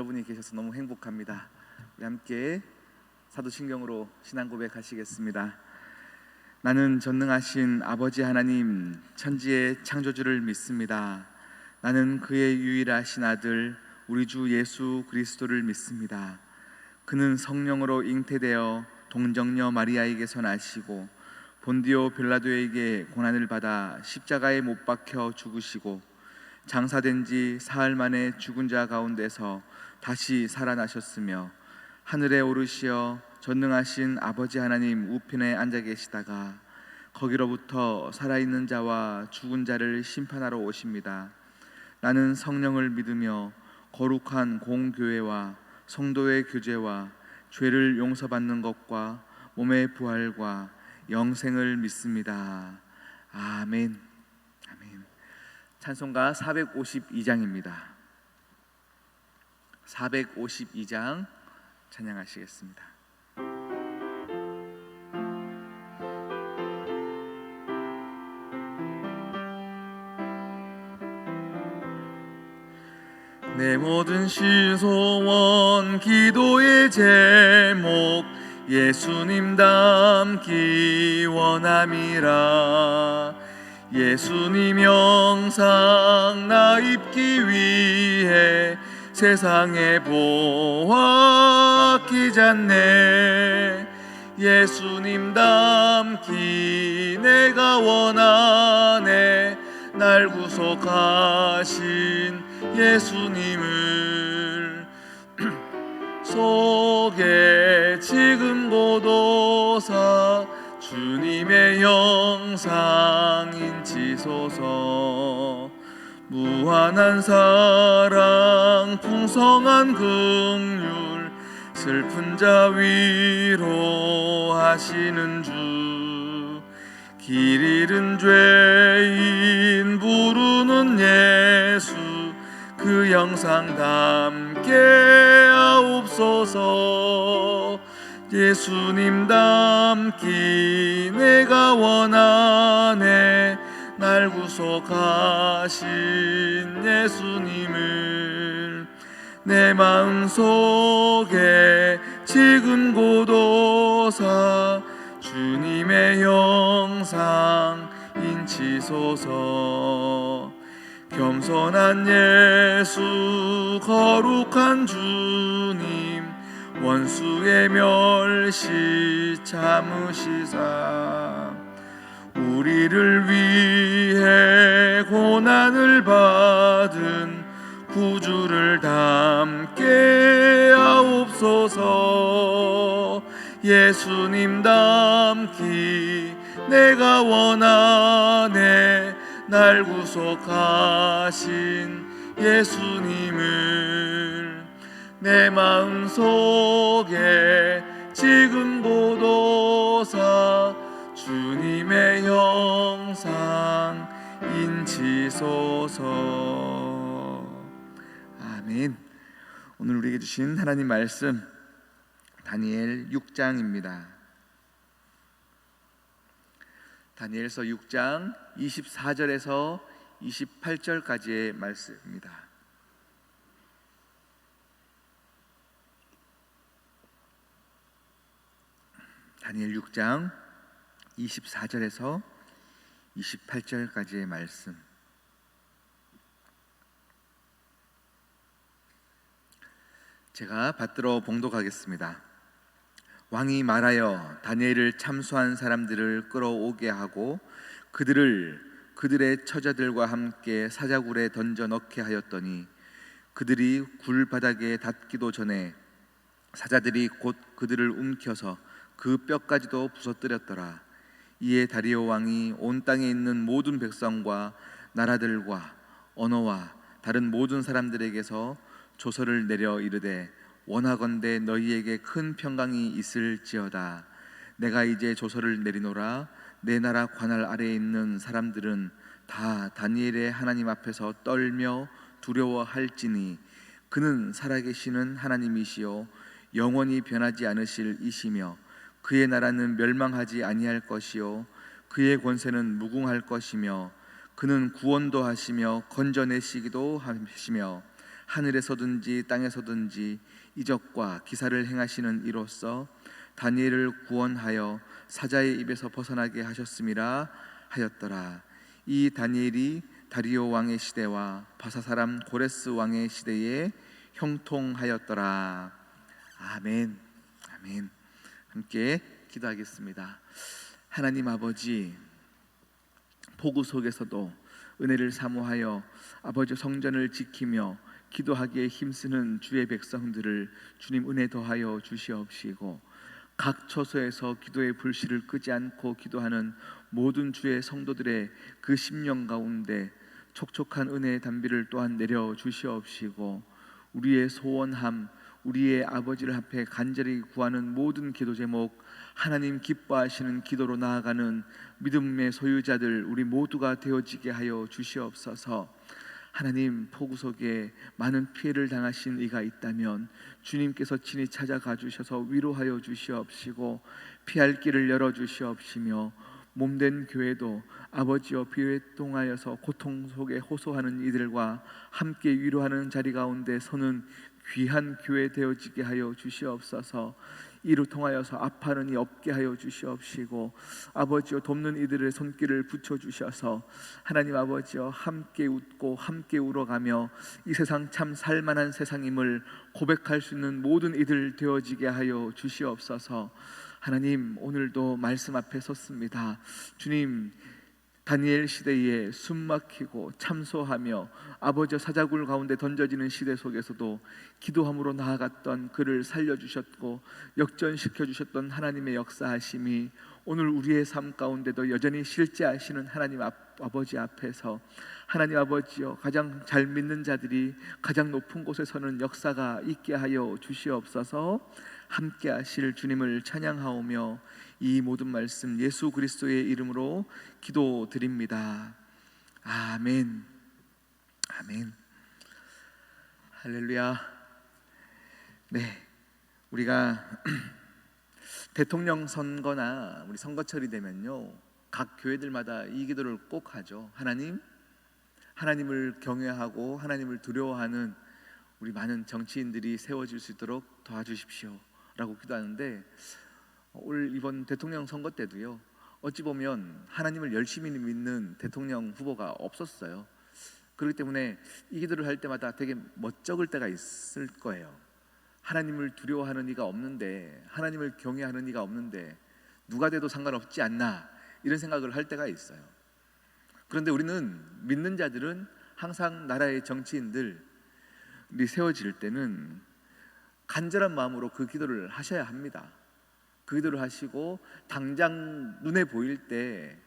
여러분이 계셔서 너무 행복합니다. 우리 함께 사도신경으로 신앙 고백하시겠습니다. 나는 전능하신 아버지 하나님, 천지의 창조주를 믿습니다. 나는 그의 유일하신 아들 우리 주 예수 그리스도를 믿습니다. 그는 성령으로 잉태되어 동정녀 마리아에게서 나시고 본디오 빌라도에게 고난을 받아 십자가에 못 박혀 죽으시고 장사된 지 사흘 만에 죽은 자 가운데서 다시 살아나셨으며 하늘에 오르시어 전능하신 아버지 하나님 우편에 앉아 계시다가 거기로부터 살아있는 자와 죽은 자를 심판하러 오십니다. 나는 성령을 믿으며 거룩한 공교회와 성도의 교제와 죄를 용서받는 것과 몸의 부활과 영생을 믿습니다. 아멘. 아멘. 찬송가 452장입니다. 452장 찬양하시겠습니다. 내 모든 시소원 기도의 제목 예수님 닮기 원함이라. 예수님 영상 나 입기 위해 세상에 보았기 잖네. 예수님 닮기 내가 원하네. 날 구속하신 예수님을 속에 지금 보도사 주님의 영상 인치소서. 무한한 사랑 풍성한 긍휼 슬픈 자 위로하시는 주. 길 잃은 죄인 부르는 예수 그 영상 담게 하옵소서. 예수님 닮기 내가 원하네. 날 구속하신 예수님을 내 마음속에 지금 고도사 주님의 영상 인치소서. 겸손한 예수 거룩한 주님 원수의 멸시 참으시사 우리를 위해 고난을 받은 구주를 닮게 하옵소서. 예수님 닮기 내가 원하네. 날 구속하신 예수님을 내 마음속에 지금 보도사 주님의 영상 인치소서. 아멘. 오늘 우리에게 주신 하나님 말씀 다니엘 6장입니다. 다니엘서 6장 24절에서 28절까지의 말씀입니다. 다니엘 6장 24절에서 28절까지의 말씀. 제가 받들어 봉독하겠습니다. 왕이 말하여 다니엘을 참수한 사람들을 끌어오게 하고 그들을 그들의 처자들과 함께 사자굴에 던져 넣게 하였더니 그들이 굴 바닥에 닿기도 전에 사자들이 곧 그들을 움켜서 그 뼈까지도 부서뜨렸더라. 이에 다리오 왕이 온 땅에 있는 모든 백성과 나라들과 언어와 다른 모든 사람들에게서 조서를 내려 이르되 원하건대 너희에게 큰 평강이 있을지어다. 내가 이제 조서를 내리노라. 내 나라 관할 아래에 있는 사람들은 다 다니엘의 하나님 앞에서 떨며 두려워할지니 그는 살아계시는 하나님이시요 영원히 변하지 않으실 이시며 그의 나라는 멸망하지 아니할 것이요 그의 권세는 무궁할 것이며 그는 구원도 하시며 건져내시기도 하시며 하늘에서든지 땅에서든지 이적과 기사를 행하시는 이로써 다니엘을 구원하여 사자의 입에서 벗어나게 하셨음이라 하였더라. 이 다니엘이 다리오 왕의 시대와 바사 사람 고레스 왕의 시대에 형통하였더라. 아멘. 아멘. 함께 기도하겠습니다. 하나님 아버지, 폭우 속에서도 은혜를 사모하여 아버지 성전을 지키며 기도하기에 힘쓰는 주의 백성들을 주님 은혜 더하여 주시옵시고, 각 처소에서 기도의 불씨를 끄지 않고 기도하는 모든 주의 성도들의 그 심령 가운데 촉촉한 은혜의 단비를 또한 내려 주시옵시고, 우리의 소원함, 우리의 아버지를 앞에 간절히 구하는 모든 기도 제목, 하나님 기뻐하시는 기도로 나아가는 믿음의 소유자들 우리 모두가 되어지게 하여 주시옵소서. 하나님, 폭우 속에 많은 피해를 당하신 이가 있다면 주님께서 친히 찾아가 주셔서 위로하여 주시옵시고, 피할 길을 열어 주시옵시며, 몸된 교회도 아버지여 비에 통하여서 고통 속에 호소하는 이들과 함께 위로하는 자리 가운데 서는 귀한 교회 되어지게 하여 주시옵소서. 이로 통하여서 아파하는 이 없게 하여 주시옵시고, 아버지여 돕는 이들의 손길을 붙여주셔서 하나님 아버지여 함께 웃고 함께 울어가며 이 세상 참 살만한 세상임을 고백할 수 있는 모든 이들 되어지게 하여 주시옵소서. 하나님, 오늘도 말씀 앞에 섰습니다. 주님, 다니엘 시대에 숨막히고 참소하며 아버지 사자굴 가운데 던져지는 시대 속에서도 기도함으로 나아갔던 그를 살려주셨고 역전시켜 주셨던 하나님의 역사하심이 오늘 우리의 삶 가운데도 여전히 실제하시는 하나님 아버지 앞에서, 하나님 아버지여, 가장 잘 믿는 자들이 가장 높은 곳에 서는 역사가 있게 하여 주시옵소서. 함께 하실 주님을 찬양하오며 이 모든 말씀 예수 그리스도의 이름으로 기도드립니다. 아멘. 아멘. 할렐루야. 네, 우리가 대통령 선거나 우리 선거철이 되면요, 각 교회들마다 이 기도를 꼭 하죠. 하나님을 경외하고 하나님을 두려워하는 우리 많은 정치인들이 세워질 수 있도록 도와주십시오 라고 기도하는데, 올 이번 대통령 선거 때도요, 어찌 보면 하나님을 열심히 믿는 대통령 후보가 없었어요. 그렇기 때문에 이 기도를 할 때마다 되게 멋쩍을 때가 있을 거예요. 하나님을 두려워하는 이가 없는데, 하나님을 경외하는 이가 없는데 누가 돼도 상관없지 않나, 이런 생각을 할 때가 있어요. 그런데 우리는, 믿는 자들은 항상 나라의 정치인들이 세워질 때는 간절한 마음으로 그 기도를 하셔야 합니다. 그 기도를 하시고 당장 눈에 보일 때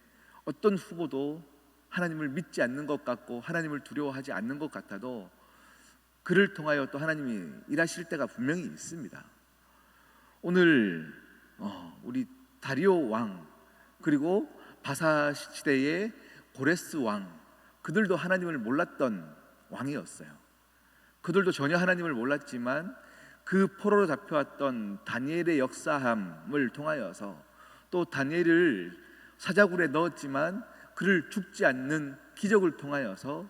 어떤 후보도 하나님을 믿지 않는 것 같고 하나님을 두려워하지 않는 것 같아도 그를 통하여 또 하나님이 일하실 때가 분명히 있습니다. 오늘 우리 다리오 왕, 그리고 바사 시대의 고레스 왕, 그들도 하나님을 몰랐던 왕이었어요. 그들도 전혀 하나님을 몰랐지만 그 포로로 잡혀왔던 다니엘의 역사함을 통하여서, 또 다니엘을 사자굴에 넣었지만 그를 죽지 않는 기적을 통하여서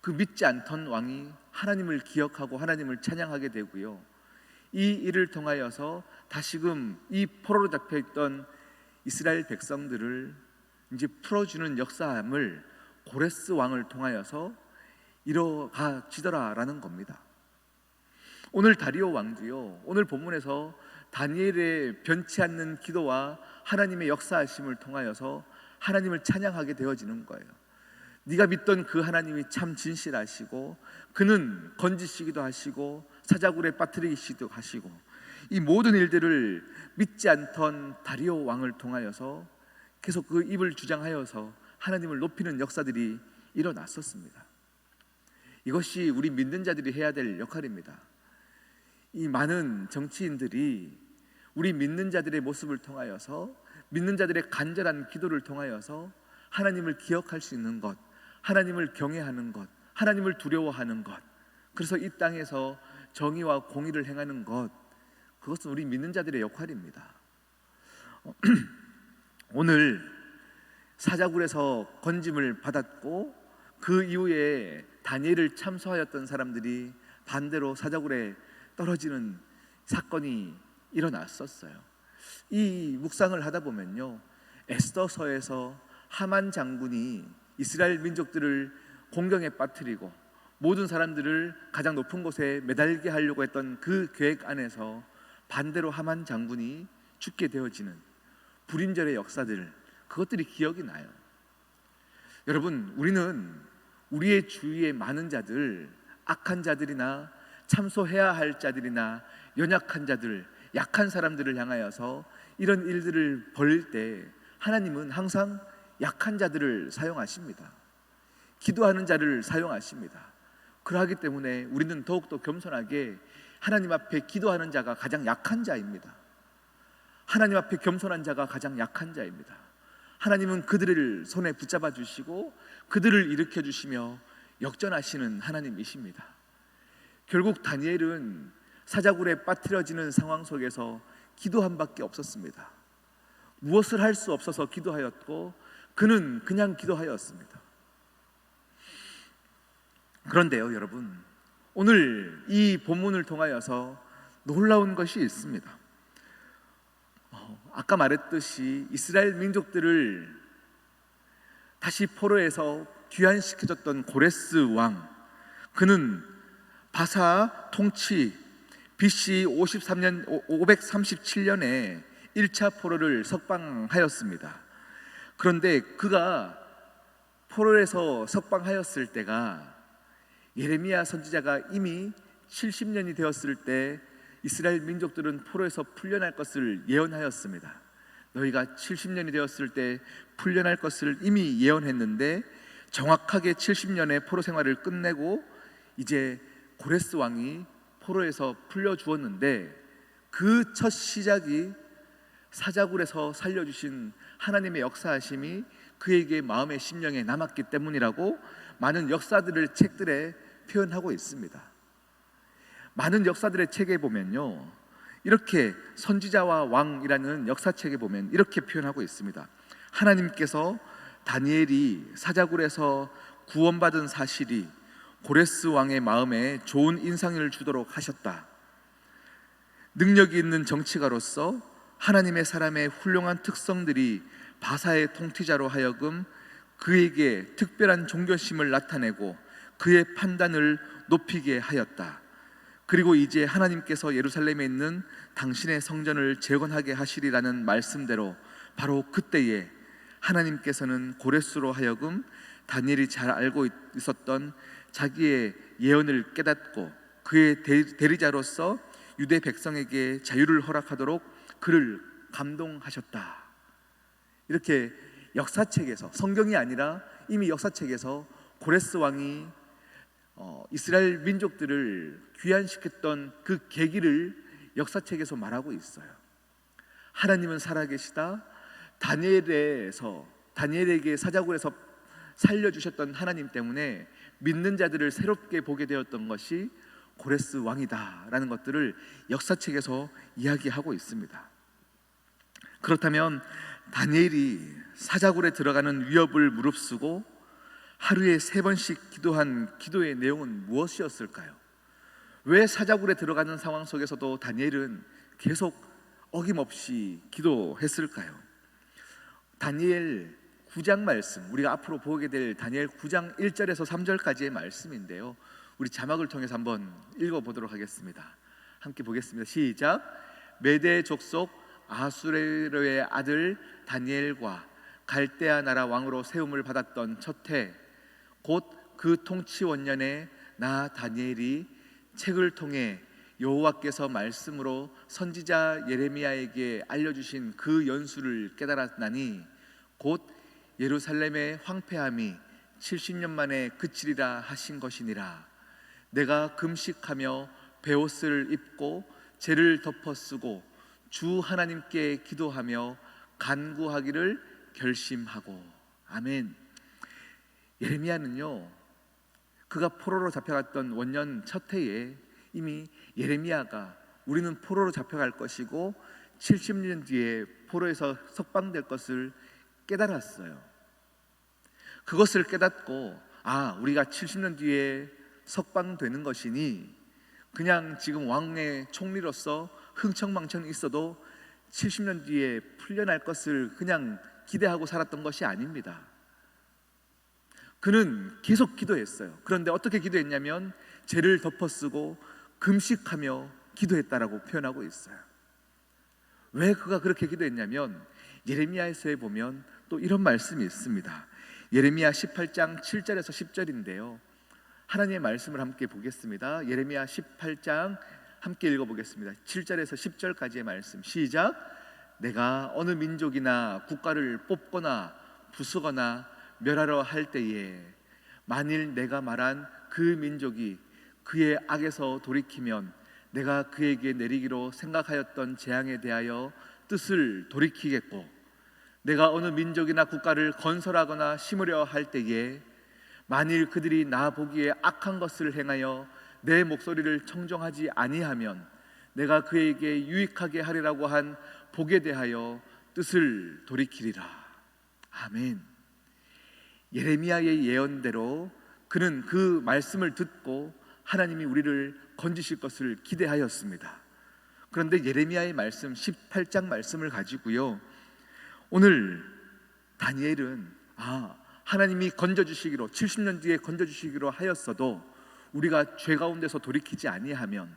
그 믿지 않던 왕이 하나님을 기억하고 하나님을 찬양하게 되고요, 이 일을 통하여서 다시금 이 포로로 잡혀있던 이스라엘 백성들을 이제 풀어주는 역사함을 고레스 왕을 통하여서 이뤄가지더라라는 겁니다. 오늘 다리오 왕도요, 오늘 본문에서 다니엘의 변치 않는 기도와 하나님의 역사하심을 통하여서 하나님을 찬양하게 되어지는 거예요. 네가 믿던 그 하나님이 참 진실하시고 그는 건지시기도 하시고 사자굴에 빠뜨리시기도 하시고, 이 모든 일들을 믿지 않던 다리오 왕을 통하여서 계속 그 입을 주장하여서 하나님을 높이는 역사들이 일어났었습니다. 이것이 우리 믿는 자들이 해야 될 역할입니다. 이 많은 정치인들이 우리 믿는 자들의 모습을 통하여서, 믿는 자들의 간절한 기도를 통하여서 하나님을 기억할 수 있는 것, 하나님을 경외하는 것, 하나님을 두려워하는 것, 그래서 이 땅에서 정의와 공의를 행하는 것, 그것은 우리 믿는 자들의 역할입니다. 오늘 사자굴에서 건짐을 받았고 그 이후에 다니엘을 참소하였던 사람들이 반대로 사자굴에 떨어지는 사건이 일어났었어요. 이 묵상을 하다 보면요, 에스더서에서 하만 장군이 이스라엘 민족들을 공경에 빠뜨리고 모든 사람들을 가장 높은 곳에 매달게 하려고 했던 그 계획 안에서 반대로 하만 장군이 죽게 되어지는 불임절의 역사들, 그것들이 기억이 나요. 여러분, 우리는 우리의 주위에 많은 자들, 악한 자들이나 참소해야 할 자들이나 연약한 자들, 약한 사람들을 향하여서 이런 일들을 벌일 때 하나님은 항상 약한 자들을 사용하십니다. 기도하는 자를 사용하십니다. 그러하기 때문에 우리는 더욱더 겸손하게 하나님 앞에 기도하는 자가 가장 약한 자입니다. 하나님 앞에 겸손한 자가 가장 약한 자입니다. 하나님은 그들을 손에 붙잡아 주시고 그들을 일으켜 주시며 역전하시는 하나님이십니다. 결국 다니엘은 사자굴에 빠뜨려지는 상황 속에서 기도한 밖에 없었습니다. 무엇을 할 수 없어서 기도하였고 그는 그냥 기도하였습니다. 그런데요, 여러분, 오늘 이 본문을 통하여서 놀라운 것이 있습니다. 아까 말했듯이 이스라엘 민족들을 다시 포로에서 귀환시켜줬던 고레스 왕, 그는 바사 통치 BC 53년 537년에 1차 포로를 석방하였습니다. 그런데 그가 포로에서 석방하였을 때가 예레미야 선지자가 이미 70년이 되었을 때 이스라엘 민족들은 포로에서 풀려날 것을 예언하였습니다. 너희가 70년이 되었을 때 풀려날 것을 이미 예언했는데 정확하게 70년의 포로 생활을 끝내고 이제 고레스 왕이 포로에서 풀려주었는데 그 첫 시작이 사자굴에서 살려주신 하나님의 역사하심이 그에게 마음의 심령에 남았기 때문이라고 많은 역사들을 책들에 표현하고 있습니다. 많은 역사들의 책에 보면요, 이렇게 선지자와 왕이라는 역사책에 보면 이렇게 표현하고 있습니다. 하나님께서 다니엘이 사자굴에서 구원받은 사실이 고레스 왕의 마음에 좋은 인상을 주도록 하셨다. 능력이 있는 정치가로서 하나님의 사람의 훌륭한 특성들이 바사의 통치자로 하여금 그에게 특별한 존경심을 나타내고 그의 판단을 높이게 하였다. 그리고 이제 하나님께서 예루살렘에 있는 당신의 성전을 재건하게 하시리라는 말씀대로 바로 그때에 하나님께서는 고레스로 하여금 다니엘이 잘 알고 있었던 자기의 예언을 깨닫고 그의 대리자로서 유대 백성에게 자유를 허락하도록 그를 감동하셨다. 이렇게 역사책에서, 성경이 아니라 이미 역사책에서 고레스 왕이 이스라엘 민족들을 귀환시켰던 그 계기를 역사책에서 말하고 있어요. 하나님은 살아계시다. 다니엘에게 사자굴에서 살려주셨던 하나님 때문에 믿는 자들을 새롭게 보게 되었던 것이 고레스 왕이다라는 것들을 역사책에서 이야기하고 있습니다. 그렇다면 다니엘이 사자굴에 들어가는 위협을 무릅쓰고 하루에 3번씩 기도한 기도의 내용은 무엇이었을까요? 왜 사자굴에 들어가는 상황 속에서도 다니엘은 계속 어김없이 기도했을까요? 다니엘 9장 말씀, 우리가 앞으로 보게 될 다니엘 9장 1절에서 3절까지의 말씀인데요, 우리 자막을 통해서 한번 읽어보도록 하겠습니다. 함께 보겠습니다. 시작. 메대 족속 아수레로의 아들 다니엘과 갈대아 나라 왕으로 세움을 받았던 첫 해, 곧 그 통치 원년에 나 다니엘이 책을 통해 여호와께서 말씀으로 선지자 예레미야에게 알려주신 그 연수를 깨달았나니 곧 예루살렘의 황폐함이 70년 만에 그치리라 하신 것이니라. 내가 금식하며 베옷을 입고 죄를 덮어 쓰고 주 하나님께 기도하며 간구하기를 결심하고. 아멘. 예레미야는요, 그가 포로로 잡혀갔던 원년 첫 해에 이미 예레미야가 우리는 포로로 잡혀갈 것이고 70년 뒤에 포로에서 석방될 것을 깨달았어요. 그것을 깨닫고 우리가 70년 뒤에 석방되는 것이니 그냥 지금 왕의 총리로서 흥청망청 있어도 70년 뒤에 풀려날 것을 그냥 기대하고 살았던 것이 아닙니다. 그는 계속 기도했어요. 그런데 어떻게 기도했냐면 죄를 덮어쓰고 금식하며 기도했다라고 표현하고 있어요. 왜 그가 그렇게 기도했냐면 예레미야서에 보면 또 이런 말씀이 있습니다. 예레미야 18장 7절에서 10절인데요 하나님의 말씀을 함께 보겠습니다. 예레미야 18장 함께 읽어보겠습니다. 7절에서 10절까지의 말씀 시작. 내가 어느 민족이나 국가를 뽑거나 부수거나 멸하려 할 때에 만일 내가 말한 그 민족이 그의 악에서 돌이키면 내가 그에게 내리기로 생각하였던 재앙에 대하여 뜻을 돌이키겠고 내가 어느 민족이나 국가를 건설하거나 심으려 할 때에 만일 그들이 나 보기에 악한 것을 행하여 내 목소리를 청종하지 아니하면 내가 그에게 유익하게 하리라고 한 복에 대하여 뜻을 돌이키리라. 아멘. 예레미야의 예언대로 그는 그 말씀을 듣고 하나님이 우리를 건지실 것을 기대하였습니다. 그런데 예레미야의 말씀 18장 말씀을 가지고요 오늘 다니엘은 하나님이 건져주시기로 70년 뒤에 건져주시기로 하였어도 우리가 죄 가운데서 돌이키지 아니하면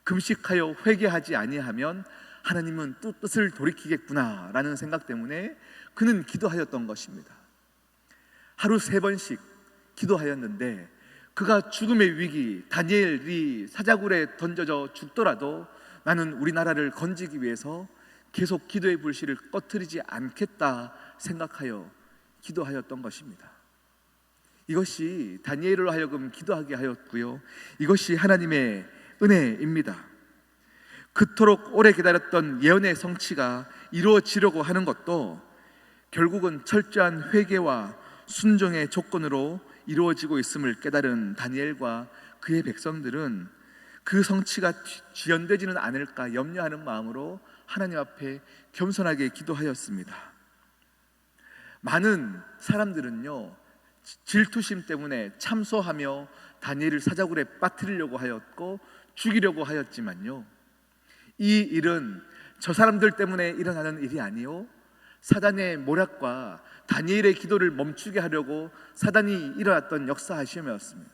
금식하여 회개하지 아니하면 하나님은 또 뜻을 돌이키겠구나 라는 생각 때문에 그는 기도하였던 것입니다. 하루 3번씩 기도하였는데 그가 죽음의 위기, 다니엘이 사자굴에 던져져 죽더라도 나는 우리나라를 건지기 위해서 계속 기도의 불씨를 꺼트리지 않겠다 생각하여 기도하였던 것입니다. 이것이 다니엘로 하여금 기도하게 하였고요 이것이 하나님의 은혜입니다. 그토록 오래 기다렸던 예언의 성취가 이루어지려고 하는 것도 결국은 철저한 회개와 순종의 조건으로 이루어지고 있음을 깨달은 다니엘과 그의 백성들은 그 성취가 지연되지는 않을까 염려하는 마음으로 하나님 앞에 겸손하게 기도하였습니다. 많은 사람들은요 질투심 때문에 참소하며 다니엘을 사자굴에 빠뜨리려고 하였고 죽이려고 하였지만요 이 일은 저 사람들 때문에 일어나는 일이 아니요 사단의 모략과 다니엘의 기도를 멈추게 하려고 사단이 일어났던 역사하심이었습니다.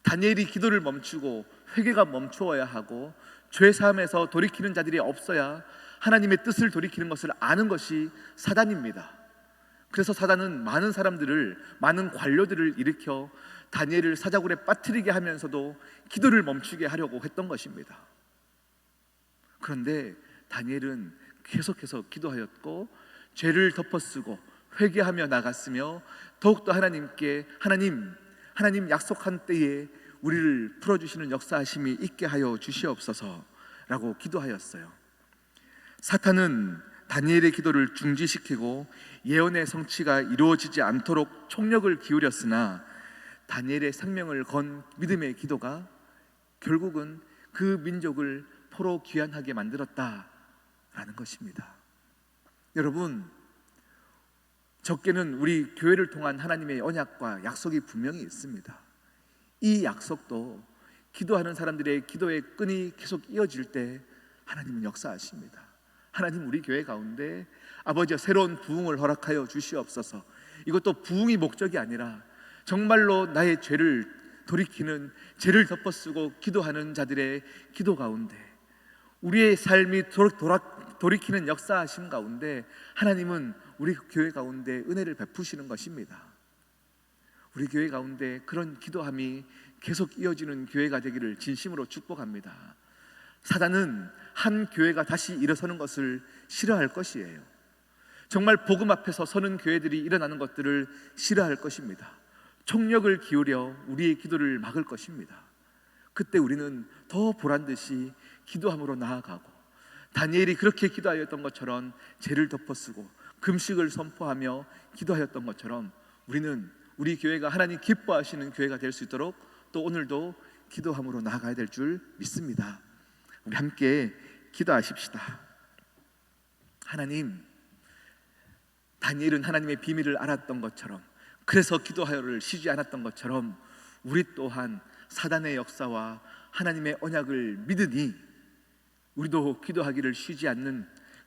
다니엘이 기도를 멈추고 회개가 멈추어야 하고 죄사함에서 돌이키는 자들이 없어야 하나님의 뜻을 돌이키는 것을 아는 것이 사단입니다. 그래서 사단은 많은 사람들을, 많은 관료들을 일으켜 다니엘을 사자굴에 빠뜨리게 하면서도 기도를 멈추게 하려고 했던 것입니다. 그런데 다니엘은 계속해서 기도하였고 죄를 덮어쓰고 회개하며 나갔으며 더욱더 하나님께 하나님 약속한 때에 우리를 풀어주시는 역사하심이 있게 하여 주시옵소서라고 기도하였어요. 사탄은 다니엘의 기도를 중지시키고 예언의 성취가 이루어지지 않도록 총력을 기울였으나 다니엘의 생명을 건 믿음의 기도가 결국은 그 민족을 포로 귀환하게 만들었다라는 것입니다. 여러분, 적게는 우리 교회를 통한 하나님의 언약과 약속이 분명히 있습니다. 이 약속도 기도하는 사람들의 기도의 끈이 계속 이어질 때 하나님은 역사하십니다. 하나님 우리 교회 가운데 아버지여 새로운 부흥을 허락하여 주시옵소서. 이것도 부흥이 목적이 아니라 정말로 나의 죄를 돌이키는, 죄를 덮어쓰고 기도하는 자들의 기도 가운데 우리의 삶이 돌이키는 역사하심 가운데 하나님은 우리 교회 가운데 은혜를 베푸시는 것입니다. 우리 교회 가운데 그런 기도함이 계속 이어지는 교회가 되기를 진심으로 축복합니다. 사단은 한 교회가 다시 일어서는 것을 싫어할 것이에요. 정말 복음 앞에서 서는 교회들이 일어나는 것들을 싫어할 것입니다. 총력을 기울여 우리의 기도를 막을 것입니다. 그때 우리는 더 보란듯이 기도함으로 나아가고 다니엘이 그렇게 기도하였던 것처럼 죄를 덮어쓰고 금식을 선포하며 기도하였던 것처럼 우리는 우리 교회가 하나님 기뻐하시는 교회가 될 수 있도록 또 오늘도 기도함으로 나아가야 될 줄 믿습니다. 우리 함께 기도하십시다. 하나님, 다니엘은 하나님의 비밀을 알았던 것처럼, 그래서 기도하여를 쉬지 않았던 것처럼 우리 또한 사단의 역사와 하나님의 언약을 믿으니 우리도 기도하기를 쉬지 않는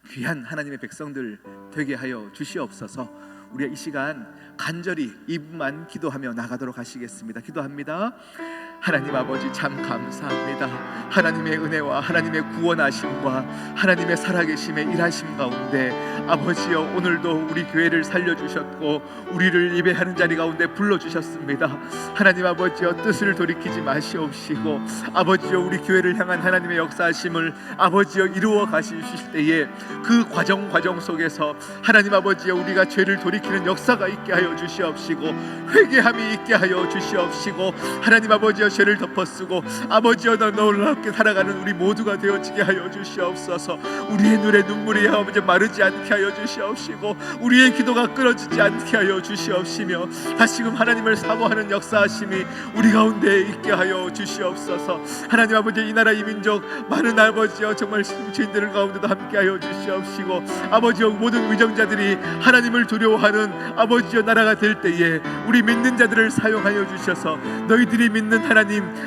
귀한 하나님의 백성들 되게 하여 주시옵소서. 우리가 이 시간 간절히 이분만 기도하며 나가도록 하시겠습니다. 기도합니다. 하나님 아버지, 참 감사합니다. 하나님의 은혜와 하나님의 구원하심과 하나님의 살아계심의 일하심 가운데 아버지여, 오늘도 우리 교회를 살려주셨고 우리를 예배하는 자리 가운데 불러주셨습니다. 하나님 아버지여, 뜻을 돌이키지 마시옵시고 아버지여, 우리 교회를 향한 하나님의 역사하심을 아버지여 이루어 가실 때에 그 과정 속에서 하나님 아버지여, 우리가 죄를 돌이키는 역사가 있게 하여 주시옵시고 회개함이 있게 하여 주시옵시고 하나님 아버지여, 죄를 덮어쓰고 아버지여 놀랍게 살아가는 우리 모두가 되어지게 하여 주시옵소서. 우리의 눈에 눈물이 아버지 마르지 않게 하여 주시옵시고 우리의 기도가 끊어지지 않게 하여 주시옵시며 다시금 하나님을 사모하는 역사하심이 우리 가운데 있게 하여 주시옵소서. 하나님 아버지, 이 나라 이 민족 많은 아버지여 정말 죄인들 가운데도 함께 하여 주시옵시고 아버지여, 모든 위정자들이 하나님을 두려워하는 아버지여 나라가 될 때에 우리 믿는 자들을 사용하여 주셔서 너희들이 믿는 하나님,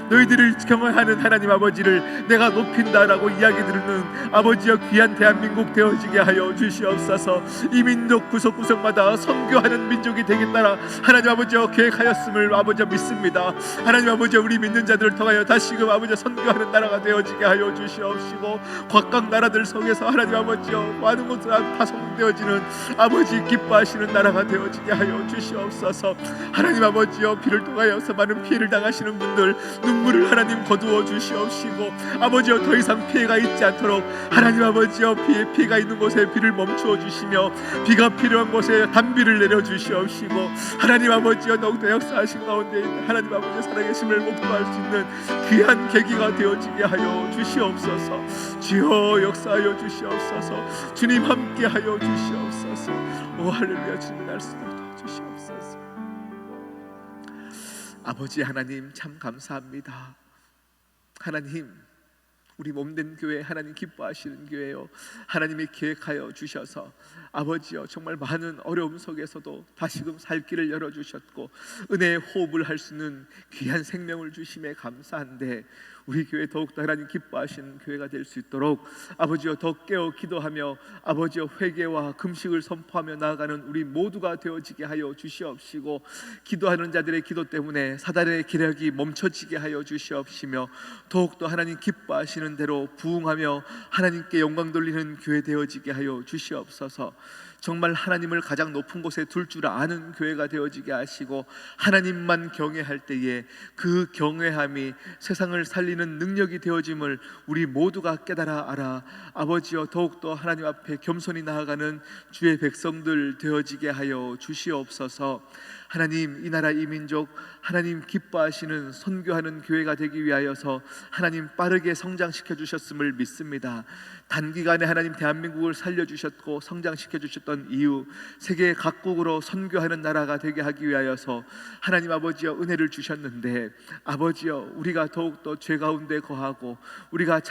너희들을 경외하는 하나님 아버지를 내가 높인다라고 이야기 들은 아버지여 귀한 대한민국 되어지게 하여 주시옵소서. 이 민족 구석구석마다 선교하는 민족이 되겠다라 하나님 아버지여 계획하였음을 아버지여 믿습니다. 하나님 아버지여, 우리 믿는 자들을 통하여 다시금 아버지여 선교하는 나라가 되어지게 하여 주시옵시고 각각 나라들 속에서 하나님 아버지여 많은 곳에 파송되어지는 아버지 기뻐하시는 나라가 되어지게 하여 주시옵소서. 하나님 아버지여, 비를 통하여서 많은 피해를 당하시는 분들 눈물을 하나님 거두어 주시옵시고 아버지여, 더 이상 피해가 있지 않도록 하나님 아버지여 피해가 있는 곳에 비를 멈추어 주시며 비가 필요한 곳에 단비를 내려 주시옵시고 하나님 아버지여, 더욱더 역사하신 가운데 하나님 아버지의 살아계심을 목도할 수 있는 귀한 계기가 되어지게 하여 주시옵소서. 주여 역사하여 주시옵소서. 주님 함께하여 주시옵소서. 오 할렐루야. 주님 날수도 주시옵소서. 아버지 하나님, 참 감사합니다. 하나님, 우리 몸된 교회 하나님 기뻐하시는 교회요, 하나님이 계획하여 주셔서 아버지여 정말 많은 어려움 속에서도 다시금 살 길을 열어주셨고 은혜의 호흡을 할 수 있는 귀한 생명을 주심에 감사한데 우리 교회 더욱더 하나님 기뻐하시는 교회가 될 수 있도록 아버지여 더 깨어 기도하며 아버지여 회개와 금식을 선포하며 나아가는 우리 모두가 되어지게 하여 주시옵시고 기도하는 자들의 기도 때문에 사단의 기력이 멈춰지게 하여 주시옵시며 더욱더 하나님 기뻐하시는 대로 부응하며 하나님께 영광 돌리는 교회 되어지게 하여 주시옵소서. 정말 하나님을 가장 높은 곳에 둘 줄 아는 교회가 되어지게 하시고 하나님만 경외할 때에 그 경외함이 세상을 살리는 능력이 되어짐을 우리 모두가 깨달아 알아 아버지여 더욱더 하나님 앞에 겸손히 나아가는 주의 백성들 되어지게 하여 주시옵소서. 하나님, 이 나라 이 민족 하나님 기뻐하시는 선교하는 교회가 되기 위하여서 하나님 빠르게 성장시켜 주셨음을 믿습니다. 단기간에 하나님 대한민국을 살려주셨고 성장시켜 주셨던 이유, 세계 각국으로 선교하는 나라가 되게 하기 위하여서 하나님 아버지여 은혜를 주셨는데 아버지여 우리가 더욱더 죄 가운데 거하고 우리가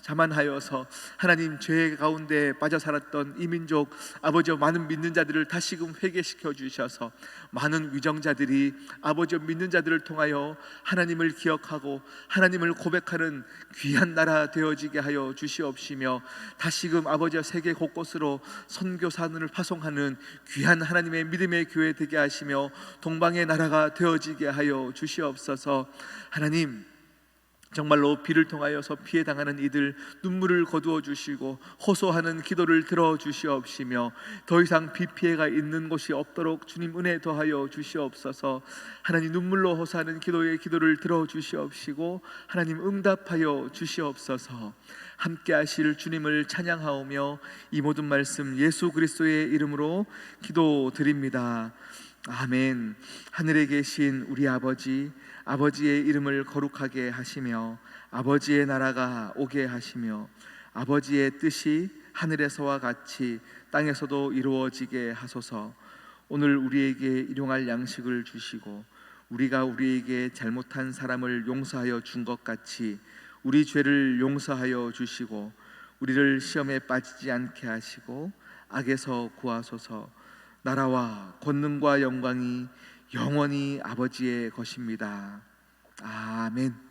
자만하여서 하나님 죄 가운데 빠져 살았던 이 민족 아버지여 많은 믿는 자들을 다시금 회개시켜 주셔서 많은 위정자들이 아버지여 믿는 자들을 통하여 하나님을 기억하고 하나님을 고백하는 귀한 나라 되어지게 하여 주시옵시며 다시금 아버지여 세계 곳곳으로 선교사들을 파송하는 귀한 하나님의 믿음의 교회 되게 하시며 동방의 나라가 되어지게 하여 주시옵소서. 하나님, 정말로 비를 통하여서 피해 당하는 이들 눈물을 거두어 주시고 호소하는 기도를 들어 주시옵시며 더 이상 비 피해가 있는 곳이 없도록 주님 은혜 더하여 주시옵소서. 하나님 눈물로 호소하는 기도의 기도를 들어 주시옵시고 하나님 응답하여 주시옵소서. 함께 하실 주님을 찬양하오며 이 모든 말씀 예수 그리스도의 이름으로 기도드립니다. 아멘. 하늘에 계신 우리 아버지, 아버지의 이름을 거룩하게 하시며 아버지의 나라가 오게 하시며 아버지의 뜻이 하늘에서와 같이 땅에서도 이루어지게 하소서. 오늘 우리에게 일용할 양식을 주시고 우리가 우리에게 잘못한 사람을 용서하여 준 것 같이 우리 죄를 용서하여 주시고 우리를 시험에 빠지지 않게 하시고 악에서 구하소서. 나라와 권능과 영광이 영원히 아버지의 것입니다. 아멘.